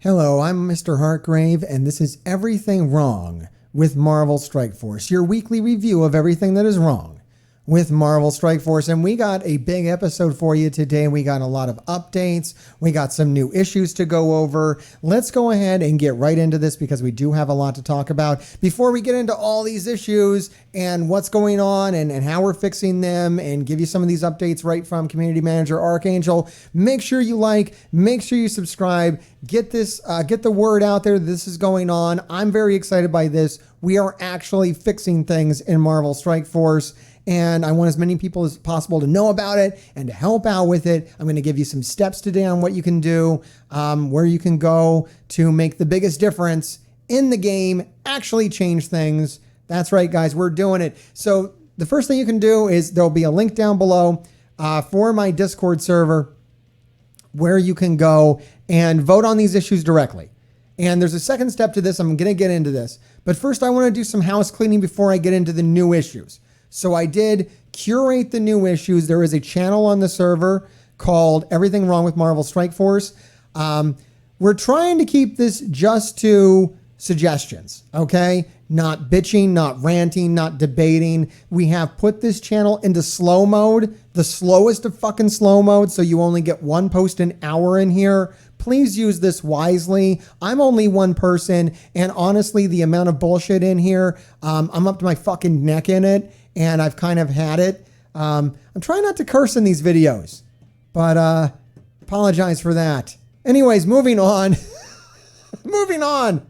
Hello, I'm Mr. Hartgrave, and this is Everything Wrong with Marvel Strike Force, your weekly review of everything that is wrong with Marvel Strike Force. And we got a big episode for you today. We got a lot of updates. We got some new issues to go over. Let's go ahead and get right into this because we do have a lot to talk about. Before we get into all these issues and what's going on and how we're fixing them and give you some of these updates right from Community Manager Archangel, make sure you like, make sure you subscribe, get the word out there. This is going on. I'm very excited by this. We are actually fixing things in Marvel Strike Force, and I want as many people as possible to know about it and to help out with it. I'm going to give you some steps today on what you can do, where you can go to make the biggest difference in the game, actually change things. That's right, guys, we're doing it. So the first thing you can do is there'll be a link down below for my Discord server where you can go and vote on these issues directly. And there's a second step to this. I'm going to get into this. But first, I want to do some house cleaning before I get into the new issues. So I did curate the new issues. There is a channel on the server called Everything Wrong with Marvel Strike Force. We're trying to keep this just to suggestions, okay? Not bitching, not ranting, not debating. We have put this channel into slow mode, the slowest of fucking slow mode, so you only get one post an hour in here. Please use this wisely. I'm only one person, and honestly, the amount of bullshit in here, I'm up to my fucking neck in it, and I've kind of had it. I'm trying not to curse in these videos, but apologize for that. Anyways, moving on. Moving on.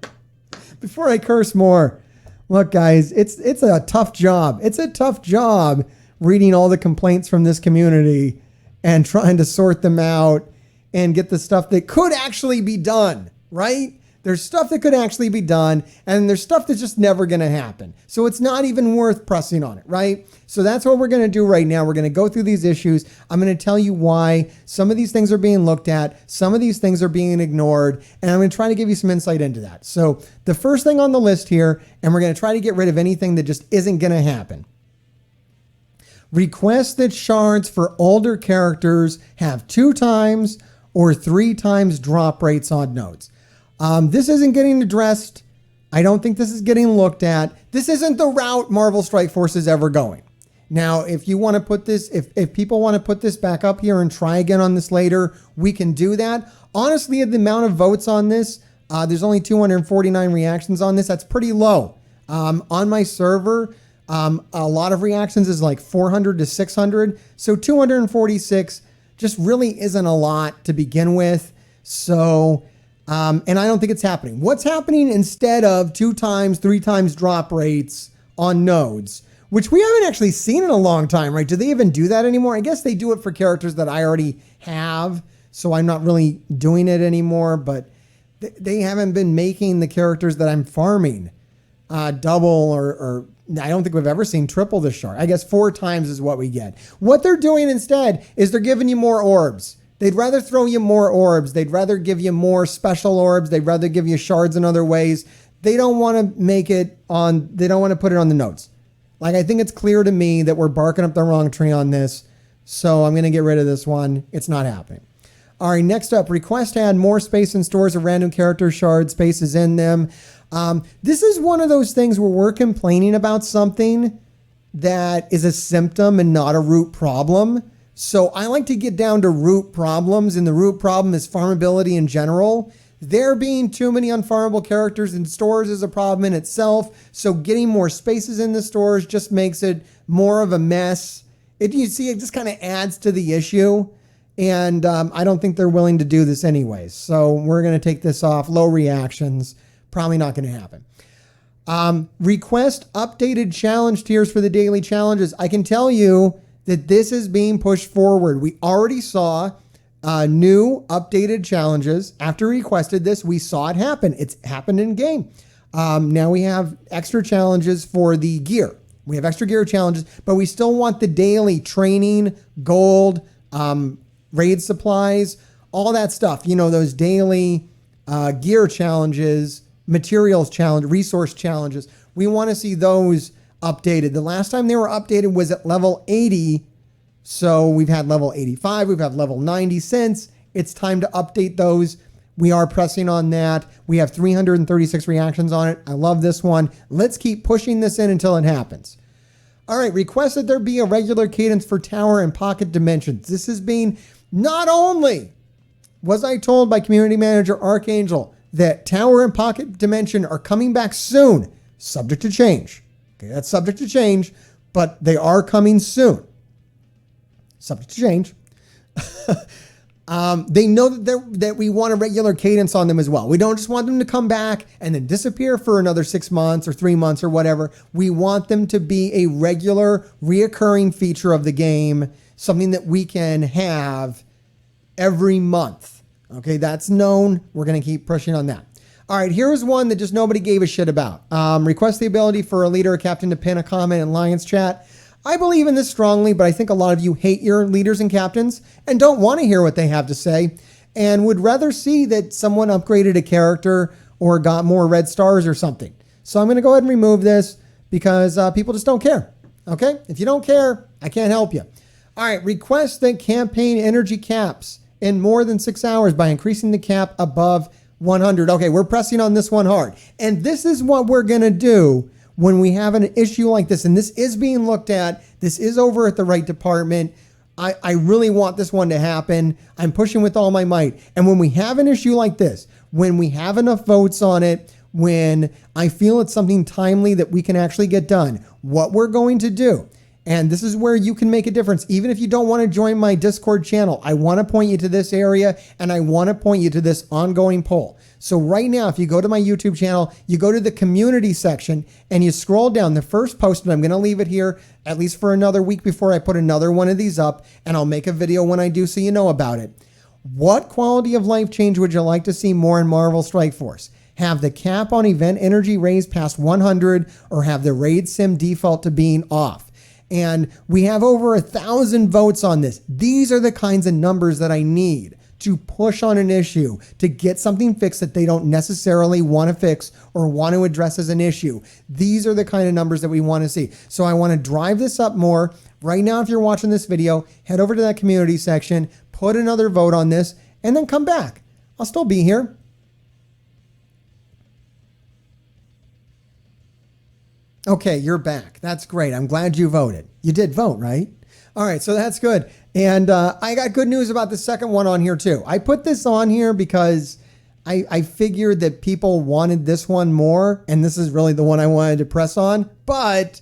Before I curse more, look, guys, it's a tough job. It's a tough job reading all the complaints from this community and trying to sort them out and get the stuff that could actually be done, right? There's stuff that could actually be done, and there's stuff that's just never going to happen. So it's not even worth pressing on it, right? So that's what we're going to do right now. We're going to go through these issues. I'm going to tell you why some of these things are being looked at, some of these things are being ignored, and I'm going to try to give you some insight into that. So the first thing on the list here, and we're going to try to get rid of anything that just isn't going to happen. Request that shards for older characters have 2 times or 3 times drop rates on nodes. This isn't getting addressed. I don't think this is getting looked at. This isn't the route Marvel Strike Force is ever going. Now, if you want to put this, if people want to put this back up here and try again on this later, we can do that. Honestly, the amount of votes on this, there's only 249 reactions on this. That's pretty low. On my server, a lot of reactions is like 400 to 600. So 246 just really isn't a lot to begin with. So, and I don't think it's happening. What's happening instead of 2 times, 3 times drop rates on nodes, which we haven't actually seen in a long time, right? Do they even do that anymore? I guess they do it for characters that I already have, so I'm not really doing it anymore, but they haven't been making the characters that I'm farming double or I don't think we've ever seen triple the shard. I guess 4 times is what we get. What they're doing instead is they're giving you more orbs. They'd rather throw you more orbs. They'd rather give you more special orbs. They'd rather give you shards in other ways. They don't want to make it on, they don't want to put it on the notes. Like, I think it's clear to me that we're barking up the wrong tree on this. So I'm going to get rid of this one. It's not happening. All right, next up, request to add more space in stores of random character shard spaces in them. This is one of those things where we're complaining about something that is a symptom and not a root problem. So I like to get down to root problems, and the root problem is farmability in general. There being too many unfarmable characters in stores is a problem in itself. So getting more spaces in the stores just makes it more of a mess. You see, it just kind of adds to the issue. And I don't think they're willing to do this anyways. So we're going to take this off. Low reactions. Probably not going to happen. Request updated challenge tiers for the daily challenges. I can tell you that this is being pushed forward. We already saw new updated challenges. After we requested this, we saw it happen. It's happened in game. Now we have extra challenges for the gear. We have extra gear challenges, but we still want the daily training, gold, raid supplies, all that stuff. You know, those daily gear challenges, materials challenge, resource challenges. We want to see those updated. The last time they were updated was at level 80. So we've had level 85, we've had level 90 since. It's time to update those. We are pressing on that. We have 336 reactions on it. I love this one. Let's keep pushing this in until it happens. All right, request that there be a regular cadence for tower and pocket dimensions. This is being, not only was I told by community manager Archangel that tower and pocket dimension are coming back soon, subject to change. Okay, that's subject to change, but they are coming soon. Subject to change. They know that we want a regular cadence on them as well. We don't just want them to come back and then disappear for another 6 months or 3 months or whatever. We want them to be a regular, reoccurring feature of the game, something that we can have every month. Okay, that's known. We're going to keep pushing on that. All right, here's one that just nobody gave a shit about. Request the ability for a leader or captain to pin a comment in Lions chat. I believe in this strongly, but I think a lot of you hate your leaders and captains and don't want to hear what they have to say and would rather see that someone upgraded a character or got more red stars or something. So I'm going to go ahead and remove this because people just don't care. Okay? If you don't care, I can't help you. All right, request that campaign energy caps in more than 6 hours by increasing the cap above 100. Okay, we're pressing on this one hard. And this is what we're going to do when we have an issue like this, and this is being looked at, this is over at the right department. I really want this one to happen. I'm pushing with all my might. And when we have an issue like this, when we have enough votes on it, when I feel it's something timely that we can actually get done, what we're going to do, and this is where you can make a difference. Even if you don't want to join my Discord channel, I want to point you to this area and I want to point you to this ongoing poll. So right now, if you go to my YouTube channel, you go to the community section and you scroll down the first post, and I'm going to leave it here at least for another week before I put another one of these up, and I'll make a video when I do so you know about it. What quality of life change would you like to see more in Marvel Strike Force? Have the cap on event energy raised past 100 or have the raid sim default to being off? And we have over 1,000 votes on this. These are the kinds of numbers that I need to push on an issue, to get something fixed that they don't necessarily want to fix or want to address as an issue. These are the kind of numbers that we want to see. So I want to drive this up more. Right now, if you're watching this video, head over to that community section, put another vote on this, and then come back. I'll still be here. Okay, you're back. That's great. I'm glad you voted. You did vote, right? All right, so that's good. And I got good news about the second one on here too. I put this on here because I figured that people wanted this one more, and this is really the one I wanted to press on, but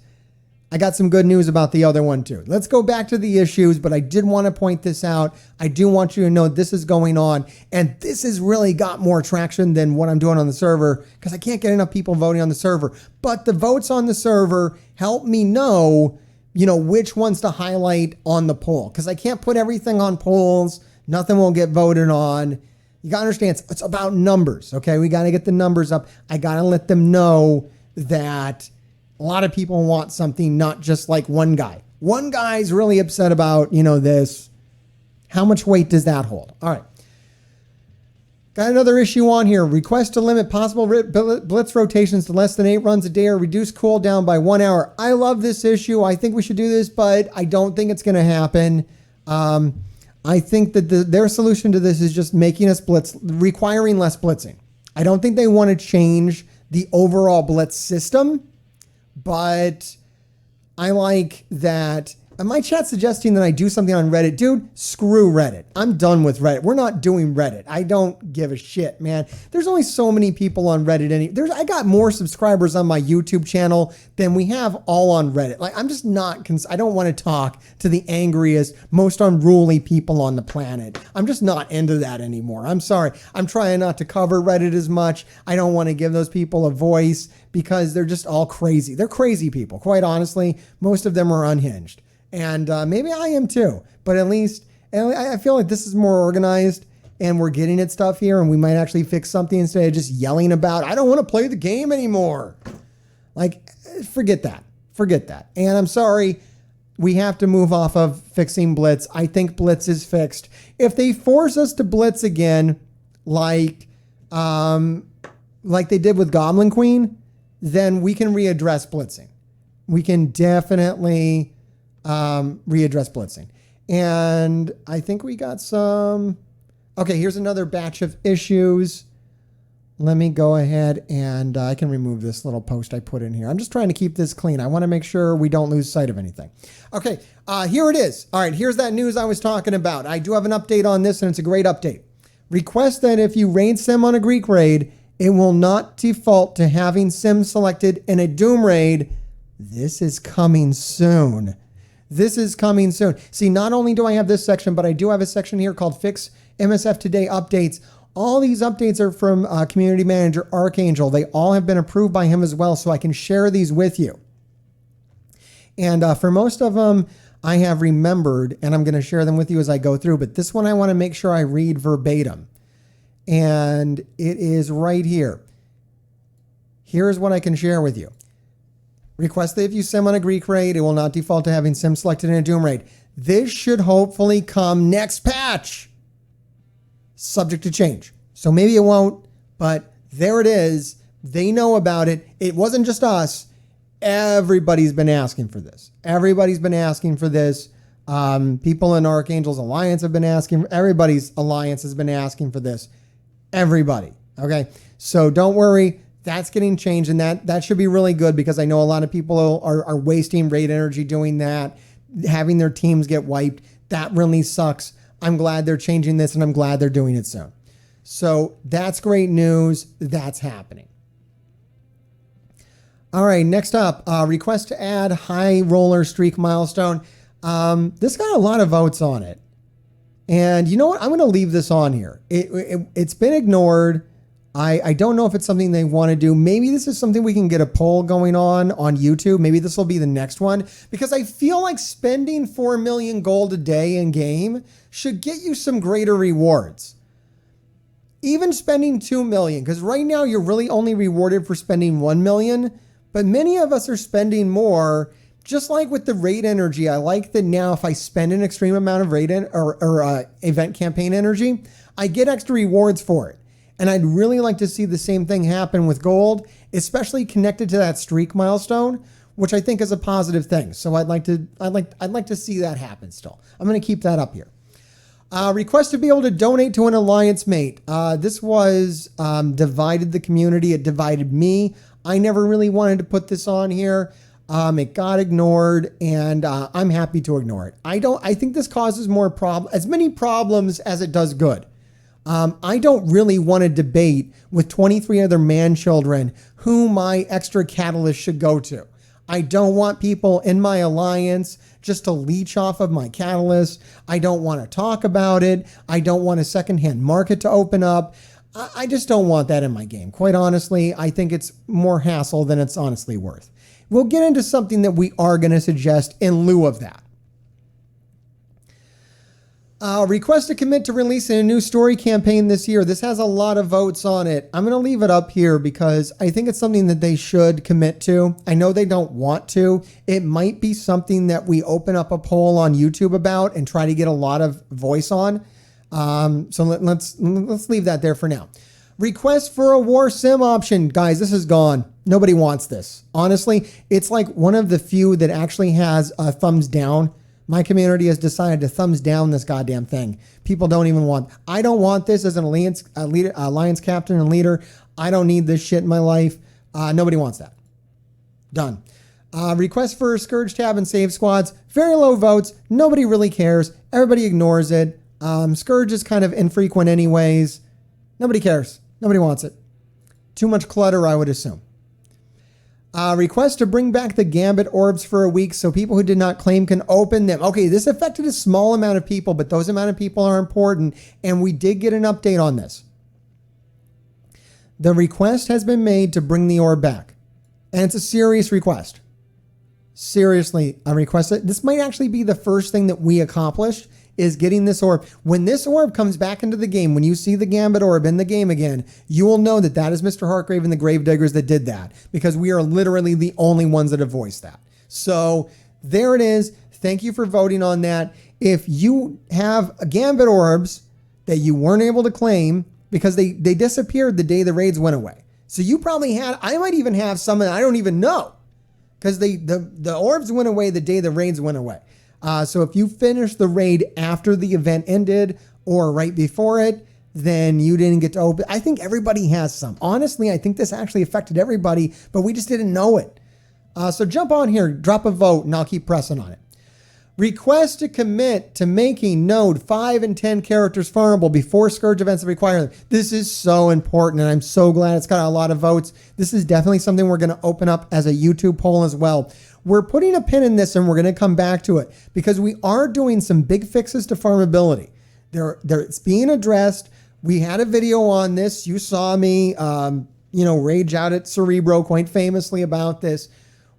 I got some good news about the other one too. Let's go back to the issues, but I did want to point this out. I do want you to know this is going on, and this has really got more traction than what I'm doing on the server because I can't get enough people voting on the server. But the votes on the server help me know, you know, which ones to highlight on the poll, because I can't put everything on polls. Nothing will get voted on. You got to understand, it's about numbers, okay? We got to get the numbers up. I got to let them know that a lot of people want something, not just like one guy. One guy's really upset about, you know, this. How much weight does that hold? All right. Got another issue on here. Request to limit possible blitz rotations to less than 8 runs a day or reduce cooldown by 1 hour. I love this issue. I think we should do this, but I don't think it's going to happen. I think that their solution to this is just making us blitz, requiring less blitzing. I don't think they want to change the overall blitz system, but I like that. My chat's suggesting that I do something on Reddit. Dude, screw Reddit. I'm done with Reddit. We're not doing Reddit. I don't give a shit, man. There's only so many people on Reddit. I got more subscribers on my YouTube channel than we have all on Reddit. Like, I'm just not, I don't want to talk to the angriest, most unruly people on the planet. I'm just not into that anymore. I'm sorry. I'm trying not to cover Reddit as much. I don't want to give those people a voice because they're just all crazy. They're crazy people. Quite honestly, most of them are unhinged. And maybe I am too, but at least I feel like this is more organized and we're getting at stuff here and we might actually fix something instead of just yelling about, I don't want to play the game anymore. Like, forget that. Forget that. And I'm sorry, we have to move off of fixing blitz. I think blitz is fixed. If they force us to blitz again, like they did with Goblin Queen, then we can readdress blitzing. We can definitely readdress blitzing. And I think we got some, Okay, here's another batch of issues. Let me go ahead and I can remove this little post I put in here. I'm just trying to keep this clean. I want to make sure we don't lose sight of anything. Okay, here it is. All right, here's that news I was talking about. I do have an update on this, and it's a great update. Request that if you raid sim on a Greek raid, it will not default to having sim selected in a Doom raid. This is coming soon. This is coming soon. See, not only do I have this section, but I do have a section here called Fix Msf Today Updates. All these updates are from Community Manager Archangel. They all have been approved by him as well, so I can share these with you. And for most of them, I have remembered, and I'm going to share them with you as I go through. But this one, I want to make sure I read verbatim. And it is right here. Here's what I can share with you. Request that if you sim on a Greek raid, it will not default to having sim selected in a Doom raid. This should hopefully come next patch. Subject to change. So maybe it won't, but there it is. They know about it. It wasn't just us. Everybody's been asking for this. Everybody's been asking for this. People in Archangel's Alliance have been asking. Everybody's alliance has been asking for this. Everybody. Okay. So don't worry. That's getting changed, and that should be really good because I know a lot of people are wasting raid energy doing that, having their teams get wiped. That really sucks. I'm glad they're changing this, and I'm glad they're doing it soon. So that's great news. That's happening. All right, next up, request to add high roller streak milestone. This got a lot of votes on it. And you know what? I'm going to leave this on here. It's been ignored. I don't know if it's something they want to do. Maybe this is something we can get a poll going on YouTube. Maybe this will be the next one, because I feel like spending 4 million gold a day in game should get you some greater rewards. Even spending 2 million, because right now you're really only rewarded for spending 1 million, but many of us are spending more. Just like with the raid energy, I like that now if I spend an extreme amount of raid or event campaign energy, I get extra rewards for it. And I'd really like to see the same thing happen with gold, especially connected to that streak milestone, which I think is a positive thing. So I'd like to see that happen still. I'm going to keep that up here. Request to be able to donate to an alliance mate. This was divided the community. It divided me. I never really wanted to put this on here. It got ignored, and I'm happy to ignore it. I think this causes as many problems as it does good. I don't really want to debate with 23 other man children who my extra catalyst should go to. I don't want people in my alliance just to leech off of my catalyst. I don't want to talk about it. I don't want a secondhand market to open up. I just don't want that in my game. Quite honestly, I think it's more hassle than it's honestly worth. We'll get into something that we are going to suggest in lieu of that. Request to commit to releasing a new story campaign this year. This has a lot of votes on it. I'm going to leave it up here because I think it's something that they should commit to. I know they don't want to. It might be something that we open up a poll on YouTube about and try to get a lot of voice on. So let's leave that there for now. Request for a war sim option. Guys, this is gone. Nobody wants this. Honestly, it's like one of the few that actually has a thumbs down. My community has decided to thumbs down this goddamn thing. People don't even want. I don't want this as an alliance captain and leader. I don't need this shit in my life. Nobody wants that. Done. Request for a Scourge tab and save squads. Very low votes. Nobody really cares. Everybody ignores it. Scourge is kind of infrequent anyways. Nobody cares. Nobody wants it. Too much clutter, I would assume. Request to bring back the Gambit orbs for a week so people who did not claim can open them. Okay, this affected a small amount of people, but those amount of people are important, and we did get an update on this. The request has been made to bring the orb back, and it's a serious request. Seriously, I request it. This might actually be the first thing that we accomplished, is getting this orb. When this orb comes back into the game, when you see the Gambit orb in the game again, you will know that that is Mr. Heartgrave and the Gravediggers that did that, because we are literally the only ones that have voiced that. So there it is. Thank you for voting on that. If you have Gambit orbs that you weren't able to claim because they disappeared the day the raids went away. So you probably had, I might even have some that I don't even know, because the orbs went away the day the raids went away. So if you finished the raid after the event ended, or right before it, then you didn't get to open. I think everybody has some. Honestly, I think this actually affected everybody, but we just didn't know it. So jump on here, drop a vote, and I'll keep pressing on it. Request to commit to making node 5 and 10 characters farmable before Scourge events require them. This is so important, and I'm so glad it's got a lot of votes. This is definitely something we're going to open up as a YouTube poll as well. We're putting a pin in this, and we're going to come back to it because we are doing some big fixes to farmability. It's being addressed. We had a video on this. You saw me, rage out at Cerebro quite famously about this.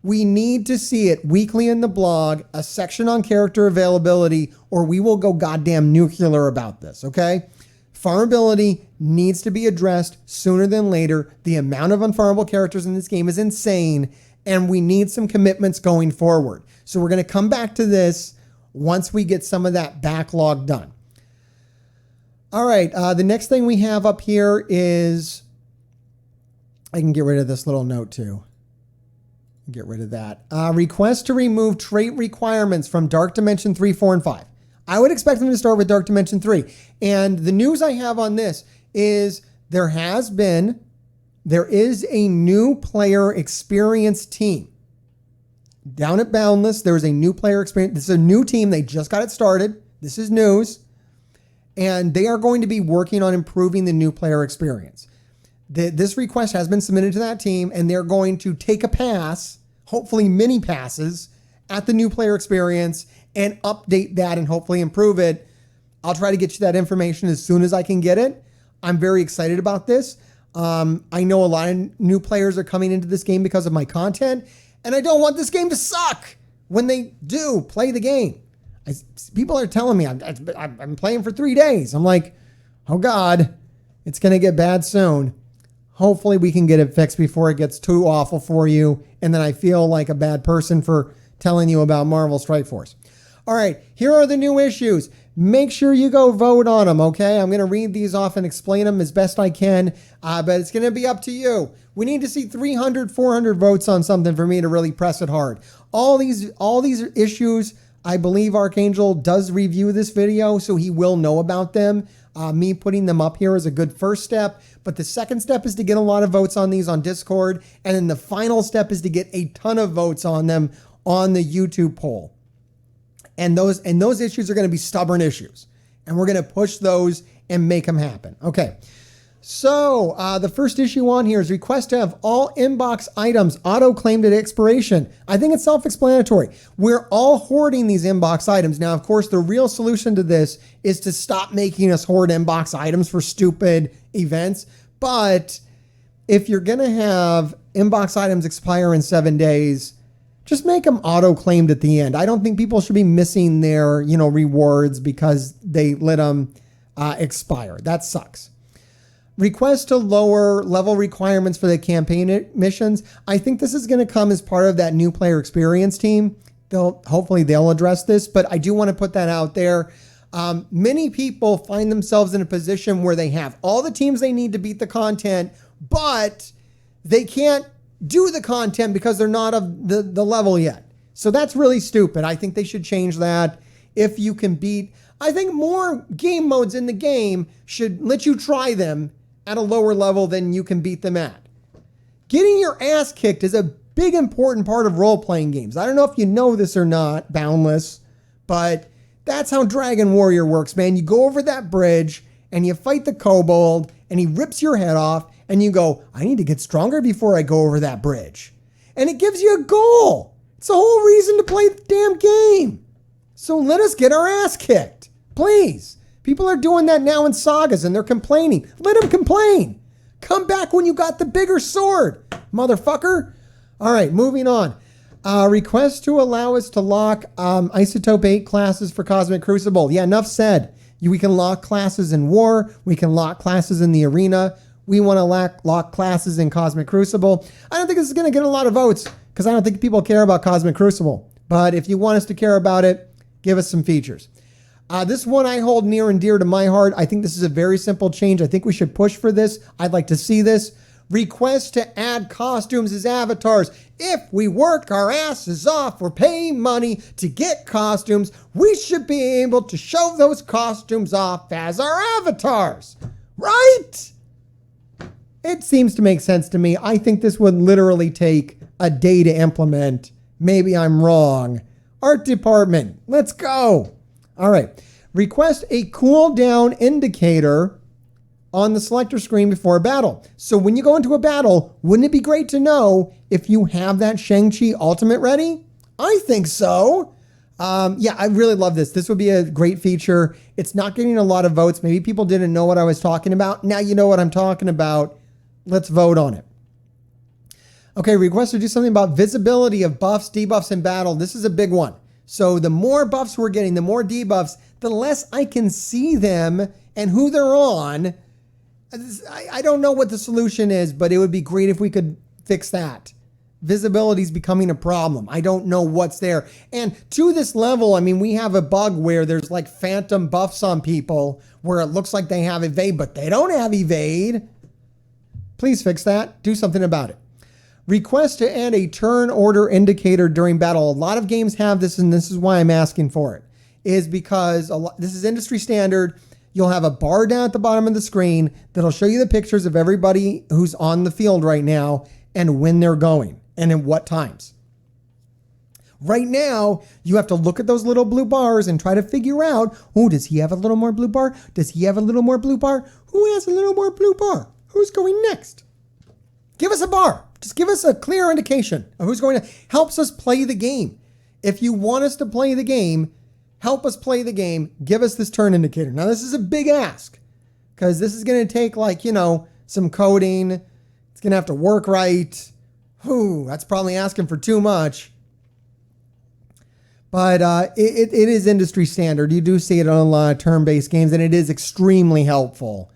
We need to see it weekly in the blog, a section on character availability, or we will go goddamn nuclear about this, okay? Farmability needs to be addressed sooner than later. The amount of unfarmable characters in this game is insane, and we need some commitments going forward. So we're going to come back to this once we get some of that backlog done. All right, the next thing we have up here is, I can get rid of this little note too. Get rid of that. Request to remove trait requirements from Dark Dimension 3, 4, and 5. I would expect them to start with Dark Dimension 3. And the news I have on this is there is a new player experience team. Down at Boundless, there is a new player experience. This is a new team. They just got it started. This is news. And they are going to be working on improving the new player experience. This request has been submitted to that team, and they're going to take a pass, hopefully mini passes, at the new player experience and update that and hopefully improve it. I'll try to get you that information as soon as I can get it. I'm very excited about this. I know a lot of new players are coming into this game because of my content, and I don't want this game to suck when they do play the game. People are telling me I'm playing for 3 days. I'm like, oh God, it's going to get bad soon. Hopefully we can get it fixed before it gets too awful for you. And then I feel like a bad person for telling you about Marvel Strike Force. All right, here are the new issues. Make sure you go vote on them, okay? I'm going to read these off and explain them as best I can, but it's going to be up to you. We need to see 300, 400 votes on something for me to really press it hard. All these issues, I believe Archangel does review this video, so he will know about them. Me putting them up here is a good first step, but the second step is to get a lot of votes on these on Discord, and then the final step is to get a ton of votes on them on the YouTube poll. And those issues are going to be stubborn issues, and we're going to push those and make them happen. Okay. So the first issue on here is request to have all inbox items auto-claimed at expiration. I think it's self-explanatory. We're all hoarding these inbox items. Now, of course, the real solution to this is to stop making us hoard inbox items for stupid events. But if you're going to have inbox items expire in 7 days, just make them auto-claimed at the end. I don't think people should be missing their, rewards because they let them expire. That sucks. Request to lower level requirements for the campaign missions. I think this is going to come as part of that new player experience team. Hopefully they'll address this, but I do want to put that out there. Many people find themselves in a position where they have all the teams they need to beat the content, but they can't do the content because they're not of the level yet. So that's really stupid. I think they should change that. If you can beat, I think more game modes in the game should let you try them at a lower level than you can beat them at. Getting your ass kicked is a big important part of role-playing games. I don't know if you know this or not, Boundless, but that's how Dragon Warrior works, man. You go over that bridge and you fight the kobold and he rips your head off and you go, I need to get stronger before I go over that bridge. And it gives you a goal. It's the whole reason to play the damn game. So let us get our ass kicked, please. People are doing that now in sagas and they're complaining. Let them complain. Come back when you got the bigger sword, motherfucker. All right, moving on. Request to allow us to lock Isotope 8 classes for Cosmic Crucible. Yeah, enough said. We can lock classes in War. We can lock classes in the Arena. We want to lock classes in Cosmic Crucible. I don't think this is going to get a lot of votes because I don't think people care about Cosmic Crucible. But if you want us to care about it, give us some features. This one I hold near and dear to my heart. I think this is a very simple change. I think we should push for this. I'd like to see this. Request to add costumes as avatars. If we work our asses off, we're paying money to get costumes, we should be able to show those costumes off as our avatars. Right? It seems to make sense to me. I think this would literally take a day to implement. Maybe I'm wrong. Art department, let's go. All right. Request a cooldown indicator on the selector screen before a battle. So when you go into a battle, wouldn't it be great to know if you have that Shang-Chi ultimate ready? I think so. Yeah, I really love this. This would be a great feature. It's not getting a lot of votes. Maybe people didn't know what I was talking about. Now you know what I'm talking about. Let's vote on it. Okay, request to do something about visibility of buffs, debuffs in battle. This is a big one. So the more buffs we're getting, the more debuffs, the less I can see them and who they're on. I don't know what the solution is, but it would be great if we could fix that. Visibility is becoming a problem. I don't know what's there. And to this level, I mean, we have a bug where there's like phantom buffs on people where it looks like they have evade, but they don't have evade. Please fix that. Do something about it. Request to add a turn order indicator during battle. A lot of games have this, and this is why I'm asking for it, is because this is industry standard. You'll have a bar down at the bottom of the screen that'll show you the pictures of everybody who's on the field right now and when they're going and in what times. Right now, you have to look at those little blue bars and try to figure out, oh, does he have a little more blue bar? Does he have a little more blue bar? Who has a little more blue bar? Who's going next? Give us a bar. Just give us a clear indication of who's going to. Helps us play the game. If you want us to play the game, help us play the game. Give us this turn indicator. Now, this is a big ask because this is going to take some coding. It's going to have to work right. Whew, that's probably asking for too much. But it is industry standard. You do see it on a lot of turn-based games, and it is extremely helpful.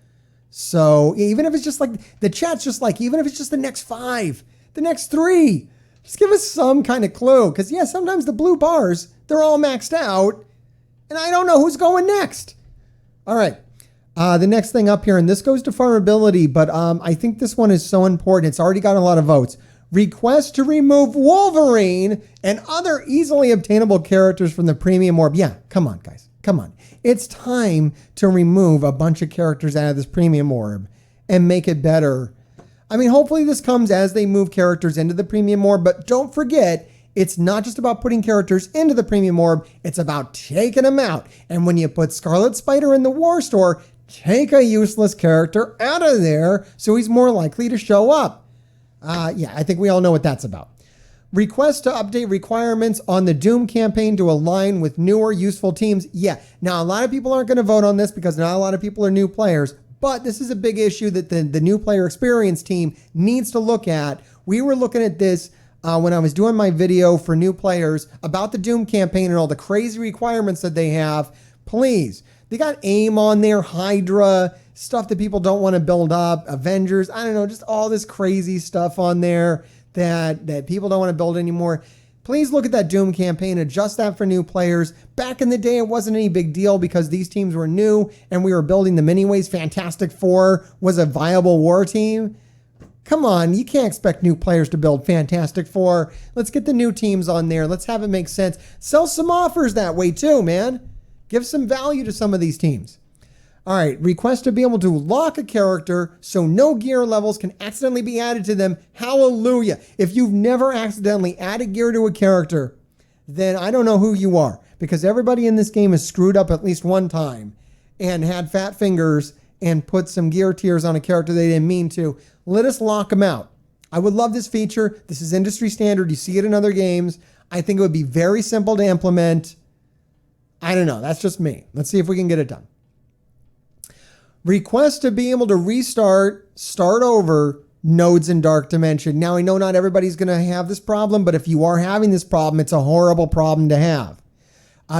So even if it's just the chat's just even if it's just the next 5, the next 3, just give us some kind of clue. Because yeah, sometimes the blue bars, they're all maxed out and I don't know who's going next. All right. The next thing up here, and this goes to farmability, but I think this one is so important. It's already got a lot of votes. Request to remove Wolverine and other easily obtainable characters from the premium orb. Yeah, come on, guys. Come on. It's time to remove a bunch of characters out of this premium orb and make it better. I mean, hopefully this comes as they move characters into the premium orb, but don't forget, it's not just about putting characters into the premium orb. It's about taking them out. And when you put Scarlet Spider in the War Store, take a useless character out of there so he's more likely to show up. Yeah, I think we all know what that's about. Request to update requirements on the Doom campaign to align with newer useful teams. Yeah, now a lot of people aren't going to vote on this because not a lot of people are new players, but this is a big issue that the new player experience team needs to look at. We were looking at this when I was doing my video for new players about the Doom campaign and all the crazy requirements that they have. Please, they got AIM on there, Hydra, stuff that people don't want to build up, Avengers, I don't know, just all this crazy stuff on there that people don't want to build anymore. Please look at that Doom campaign, adjust that for new players. Back in the day, it wasn't any big deal because these teams were new and we were building them anyways. Fantastic Four was a viable war team. Come on, you can't expect new players to build Fantastic Four. Let's get the new teams on there. Let's have it make sense. Sell some offers that way too, man. Give some value to some of these teams. All right, request to be able to lock a character so no gear levels can accidentally be added to them. Hallelujah. If you've never accidentally added gear to a character, then I don't know who you are, because everybody in this game has screwed up at least one time and had fat fingers and put some gear tiers on a character they didn't mean to. Let us lock them out. I would love this feature. This is industry standard. You see it in other games. I think it would be very simple to implement. I don't know. That's just me. Let's see if we can get it done. Request to be able to start over nodes in Dark Dimension. Now, I know not everybody's going to have this problem, but if you are having this problem, it's a horrible problem to have.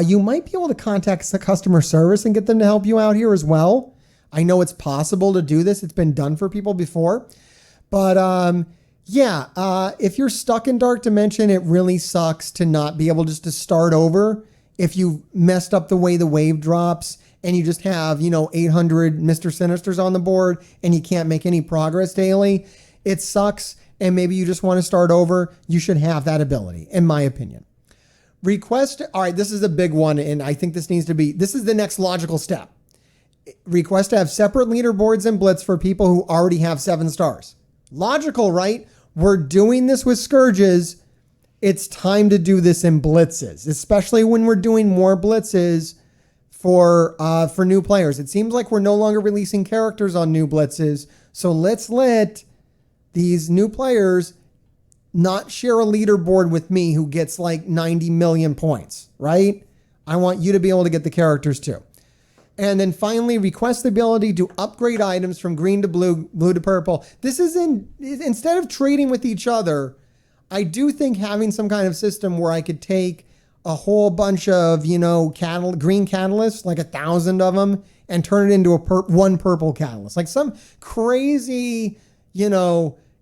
You might be able to contact the customer service and get them to help you out here as well. I know it's possible to do this. It's been done for people before. But if you're stuck in Dark Dimension, it really sucks to not be able just to start over. If you messed up the way the wave drops and you just have, 800 Mr. Sinisters on the board and you can't make any progress daily, it sucks and maybe you just want to start over, you should have that ability, in my opinion. Request, all right, this is a big one, and I think this is the next logical step. Request to have separate leaderboards and Blitz for people who already have 7 stars. Logical, right? We're doing this with Scourges. It's time to do this in Blitzes, especially when we're doing more Blitzes for new players. It seems like we're no longer releasing characters on new Blitzes, so let's let these new players not share a leaderboard with me who gets like 90 million points, right? I want you to be able to get the characters too. And then finally, request the ability to upgrade items from green to blue, blue to purple. This is instead of trading with each other, I do think having some kind of system where I could take a whole bunch of, green catalysts, like 1,000 of them, and turn it into one purple catalyst. Like some crazy,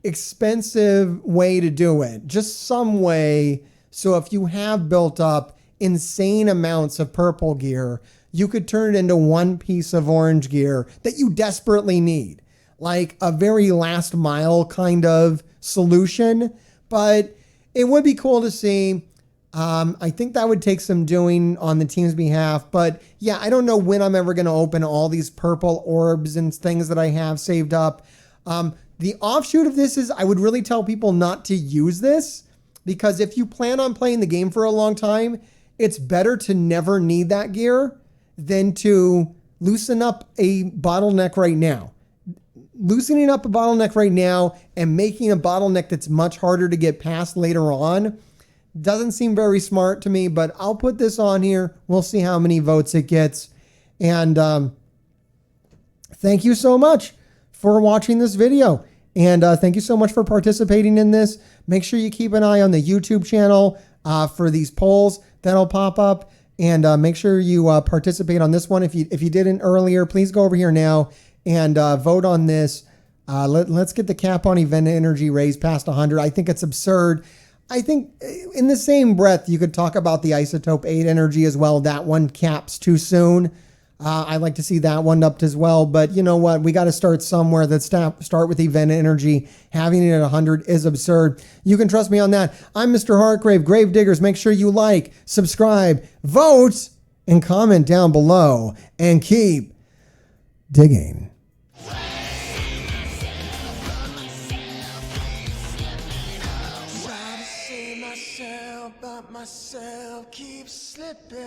expensive way to do it. Just some way. So if you have built up insane amounts of purple gear, you could turn it into one piece of orange gear that you desperately need. Like a very last mile kind of solution. But it would be cool to see. I think that would take some doing on the team's behalf. But yeah, I don't know when I'm ever going to open all these purple orbs and things that I have saved up. The offshoot of this is I would really tell people not to use this, because if you plan on playing the game for a long time, it's better to never need that gear than to loosen up a bottleneck right now. Loosening up a bottleneck right now and making a bottleneck that's much harder to get past later on doesn't seem very smart to me, but I'll put this on here. We'll see how many votes it gets. And thank you so much for watching this video. And thank you so much for participating in this. Make sure you keep an eye on the YouTube channel for these polls that'll pop up. And make sure you participate on this one. If you didn't earlier, please go over here now and vote on this. Let's get the cap on event energy raised past 100. I think it's absurd. I think in the same breath, you could talk about the Isotope 8 energy as well. That one caps too soon. I'd like to see that one upped as well. But you know what? We got to start somewhere. Let's start with event energy. Having it at 100 is absurd. You can trust me on that. I'm Mr. Heartgrave. Grave Diggers, make sure you like, subscribe, vote, and comment down below. And keep digging. But myself keeps slipping.